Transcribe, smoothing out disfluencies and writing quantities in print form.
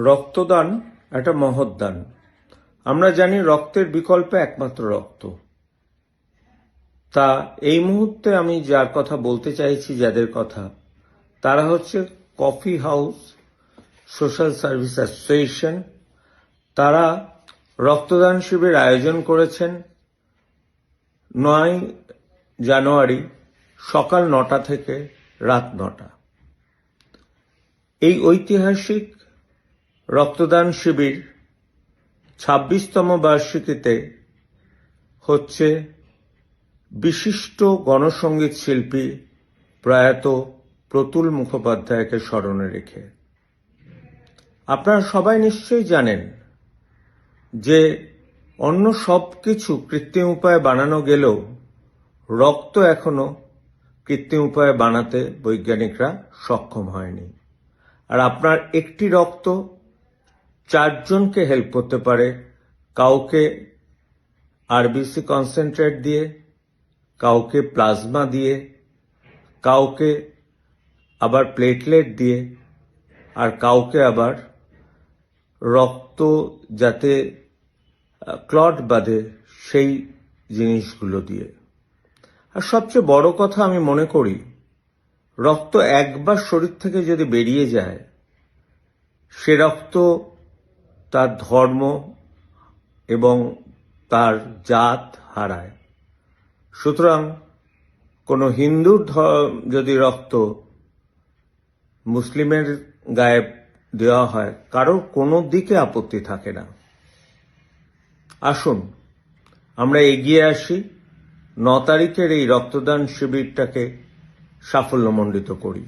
রক্তদান একটা মহৎ দান। আমরা জানি রক্তের বিকল্প একমাত্র রক্ত। তা এই মুহূর্তে আমি যার কথা বলতে চাইছি, যাদের কথা, তারা হচ্ছে coffee house social service association. তারা রক্তদান শিবির আয়োজন করেছেন 9 জানুয়ারি সকাল 9টা থেকে রাত 9টা। এই ঐতিহাসিক রক্তদান শিবির 26তম বার্ষিকীতে হচ্ছে বিশিষ্ট গণসঙ্গীত শিল্পী প্রয়াত প্রতুল মুখোপাধ্যায়কে স্মরণে রেখে। আপনারা সবাই নিশ্চয়ই জানেন যে অন্য সব কিছু কৃত্রিম উপায়ে বানানো গেলেও রক্ত এখনো কৃত্রিম উপায়ে বানাতে বৈজ্ঞানিকরা সক্ষম হয়নি। আর আপনার একটি রক্ত 4 জনকে হেল্প করতে পারে, কাউকে আরবিসি কনসেন্ট্রেট দিয়ে, কাউকে প্লাজমা দিয়ে, কাউকে আবার প্লেটলেট দিয়ে, আর কাউকে আবার রক্ত যাতে ক্লট বাঁধে সেই জিনিসগুলো দিয়ে। আর সবচেয়ে বড় কথা আমি মনে করি, রক্ত একবার শরীর থেকে যদি বেরিয়ে যায়, সে রক্ত তার ধর্ম এবং তার জাত হারায়। সুতরাং কোনো হিন্দুর যদি রক্ত মুসলিমের গায়ে দেওয়া হয়, কারোর কোনো দিকে আপত্তি থাকে না। আসুন আমরা এগিয়ে আসি, 9 তারিখের এই রক্তদান শিবিরটাকে সাফল্যমণ্ডিত করি।